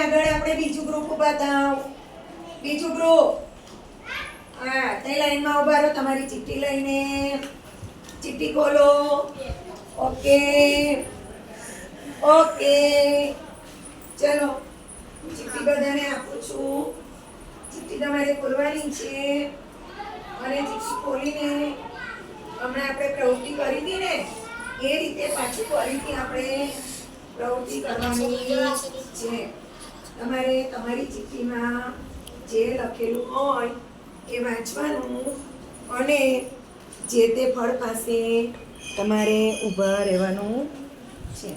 આગળ આપણે બીજું ગ્રુપ ઊભા થાવ. બીજું ગ્રુપ. હા, તે લાઈનમાં ઊભા રહો તમારી ચિઠ્ઠી લઈને. ચિઠ્ઠી ખોલો. ઓકે. ઓકે. ચલો. ચિઠ્ઠી બધાને આપું છું. ચિઠ્ઠી તમારે ખોલવાની છે. અને ચિઠ્ઠી ખોલીને હમણાં આપણે પ્રવૃત્તિ કરી હતી ને એ રીતે પાછી ફરીથી આપણે પ્રવૃત્તિ કરવાની છે. તમારે તમારી ચિઠ્ઠીમાં જે લખેલું હોય એ વાંચવાનું અને જે તે ફળ પાસે તમારે ઊભા રહેવાનું છે.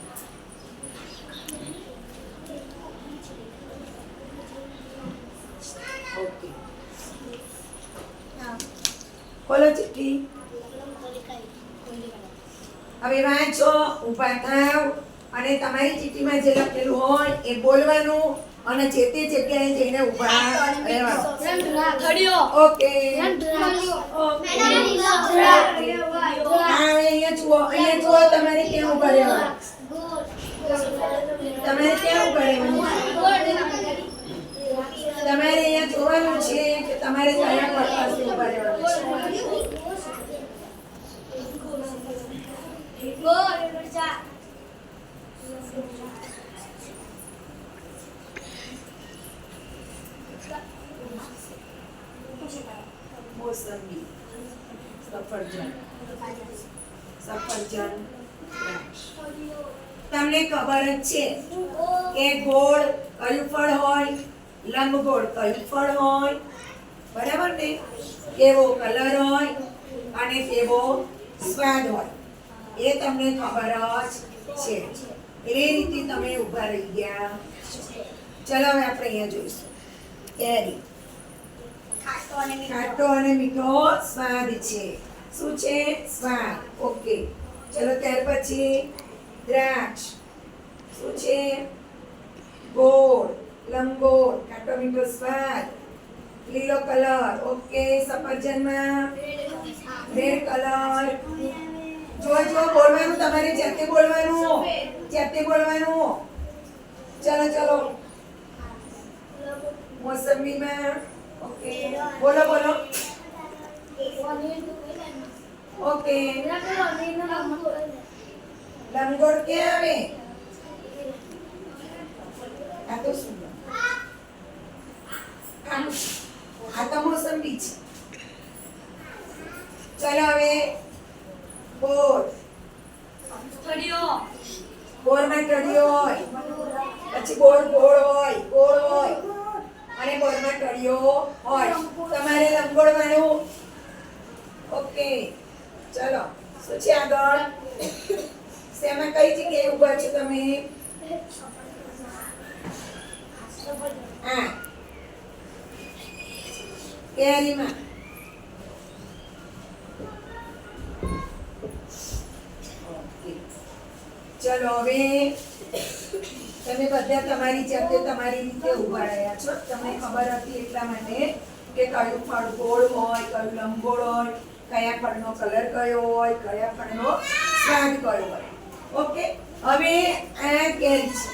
ઓકે. ખોલો ચિઠ્ઠી. હવે વાંચો, ઊભા થાવ અને તમારી ચિઠ્ઠીમાં જે લખેલું હોય એ બોલવાનું અને જે તે જગ્યાએ જઈને ઊભા રહેવાનું. ઓકે. અહીંયા જુઓ તમારે ક્યાં ઊભા રહેવાનું? તમારે ક્યાં ઊભા રહેવાનું? તમારે અહીંયા જોવાનું છે કે તમારે કયા પદ પાસે ઊભા રહેવાનું છે. મોસંબી, સફરજન, દ્રાક્ષ. તમને ખબર જ છે કે ગોળ કયું ફળ હોય, લંબગોળ કયું ફળ હોય, બરાબર ને? કેવો કલર હોય અને કેવો સ્વાદ હોય એ તમને ખબર જ છે. એ રીતે તમે ઊભા રહી ગયા. ચલો હવે આપણે અહીંયા જોઈશું. કેરી ખાટો અને મીઠો સ્વાદ છે. શું છે? સ્વાદ. ઓકે. ચલો ત્યાર પછી દ્રાક્ષ. શું છે? ગોળ, લંબગોળ, ખાટો મીઠો સ્વાદ, લીલો કલર. ઓકે. સફરજનમાં રેડ કલર. જો બોલવાનું, તમારે જાતે બોલવાનું. ચલો. મોસંબીમાં. ઓકે. બોલો. ઓકે. લંબગોળ ક્યાં આવે? આ તો શું? આ તો મોસંબી છે. ચલો હવે ગોળ. ગોળમાં તળિયો હોય, પછી ગોળ હોય અને ગોળમાં તળિયો હોય. તમારે લંબગોળ વાળું. ઓકે. ચલો શું છે આગળ? શેમાં કઈ જગ્યાએ ઊભા છો તમે? હા, કેરીમાં. ચલો હવે તમે બધા તમારી જાતે તમારી રીતે ઊભા રહ્યા છો. તમને ખબર હતી એટલા માટે કે કયું ફળ ગોળ હોય, કયું લંબગોળ હોય, કયા ફળનો કલર કયો હોય, કયા ફળનો સ્વાદ કયો હોય. ઓકે. હવે આ કેરી છે.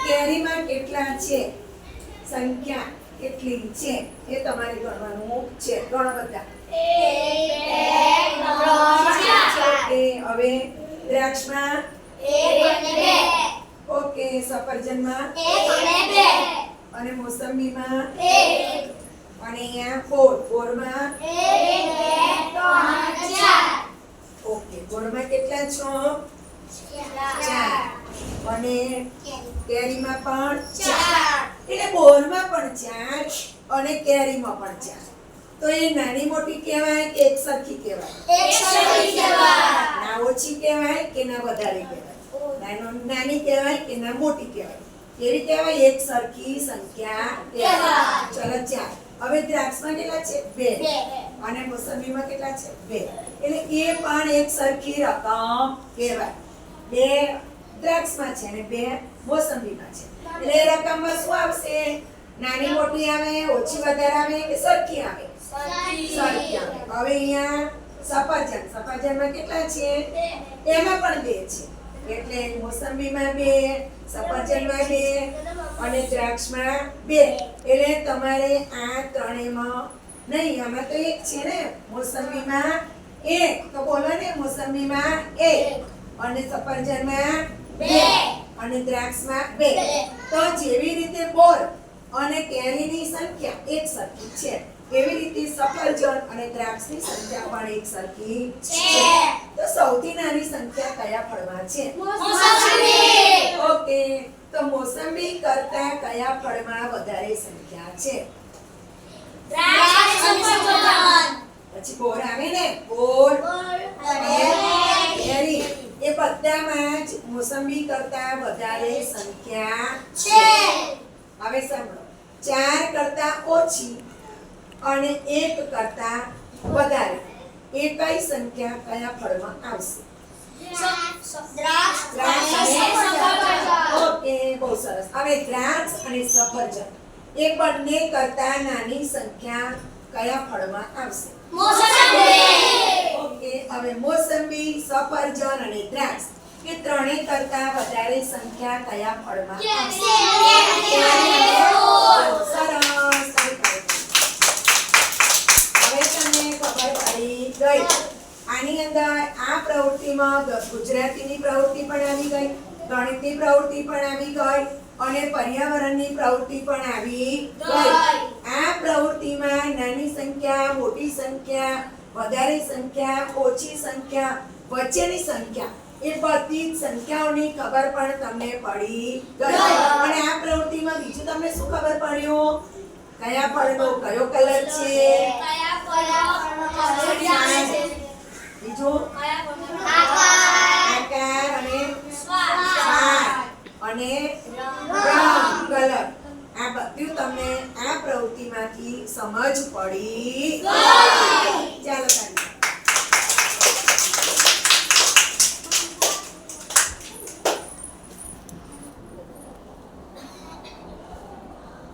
કેરીમાં કેટલા છે, સંખ્યા કેટલી છે એ તમારે ગણવાનું છે. ગણો બધા. હવે દ્રાક્ષમાં 1 અને 2. ઓકે. સફરજનમાં 1 અને 2. અને મોસંબીમાં 1. અને અહીંયા ગોળમાં 1, 2, 3, 4. ઓકે. ગોળમાં કેટલા છો? 4. અને કેરીમાં પણ 4. એટલે ગોળમાં પણ 4 અને કેરીમાં પણ 4. તો એ નાની મોટી કહેવાય કે એક સરખી કહેવાય? એક સરખી કહેવાય. ના ઓછી કહેવાય કે ના વધારે કહેવાય? નાની કહેવાય કે ના મોટી કહેવાય? કેવી કહેવાય? એક સરખી સંખ્યા કહેવાય. ચલો 4. હવે દ્રાક્ષમાં કેટલા છે? 2. અને મોસંબીમાં કેટલા છે? 2. એટલે એ પણ એક સરખી રકમ કહેવાય. 2 દ્રાક્ષમાં છે અને 2 મોસંબીમાં છે. એટલે એ રકમમાં શું આવશે? નાની મોટી આવે, ઓછી વધારે આવે કે સરખી આવે? સરખી આવે. હવે અહીંયા સફરજનમાં કેટલા છે? એમાં પણ 2 છે. એટલે મોસંબીમાં 2, સફરજનમાં 2 અને દ્રાક્ષમાં 2. એટલે તમારે આ ત્રણેયમાં નહીં, આમાં તો 1 છે ને. મોસંબીમાં 1, તો બોલો ને, મોસંબીમાં 1 અને સફરજનમાં 2 અને દ્રાક્ષમાં 2. તો જેવી રીતે બોર અને કેરીની સંખ્યા એક સરખી છે, એવી રીતે સફરજન અને દ્રાક્ષની સંખ્યા પણ એક સરખી છે. તો સૌથી નાની સંખ્યા કયા ફળમાં છે? મોસંબી. ઓકે, તો મોસંબી કરતા કયા ફળમાં વધારે સંખ્યા છે? દ્રાક્ષ અને સફરજન. પછી બોર આવે ને, બોર અને કેરી, એ બધામાં જ મોસંબી કરતા વધારે સંખ્યા છે. હવે સાંભળો, 4 કરતા ઓછી અને 1 કરતા વધારે એ કઈ સંખ્યા કયા ફળમાં આવશે? દ્રાક્ષ દ્રાક્ષ અને સફરજન. ઓકે, બહુ સરસ. હવે દ્રાક્ષ અને સફરજન એ બંને કરતા નાની સંખ્યા કયા ફળમાં આવશે? મોસંબી. ઓકે, હવે મોસંબી, સફરજન અને દ્રાક્ષ એ ત્રણેય કરતા વધારે સંખ્યા કયા ફળમાં આવશે? સરસ. હવે તમને ખબર પડી ગઈ. આની અંદર આ પ્રવૃત્તિમાં ગુજરાતીની પ્રવૃત્તિ પણ આવી ગઈ, ગણિતની પ્રવૃત્તિ પણ આવી ગઈ અને પર્યાવરણની પ્રવૃત્તિ પણ આવી ગઈ. આ પ્રવૃત્તિમાં નાની સંખ્યા, મોટી સંખ્યા, વધારે સંખ્યા, ઓછી સંખ્યા, વચ્ચેની સંખ્યા એ બધી જ સંખ્યાઓની ખબર પણ તમને પડી ગઈ. અને આ પ્રવૃત્તિમાં બીજું તમને શું ખબર પડ્યું? કયા ફળનો કયો કલર છે? બીજું આકાર અને સ્વાદ અને રંગ, કલર. આ બધું તમને આ પ્રવૃત્તિમાંથી સમજ પડી. ચાલો.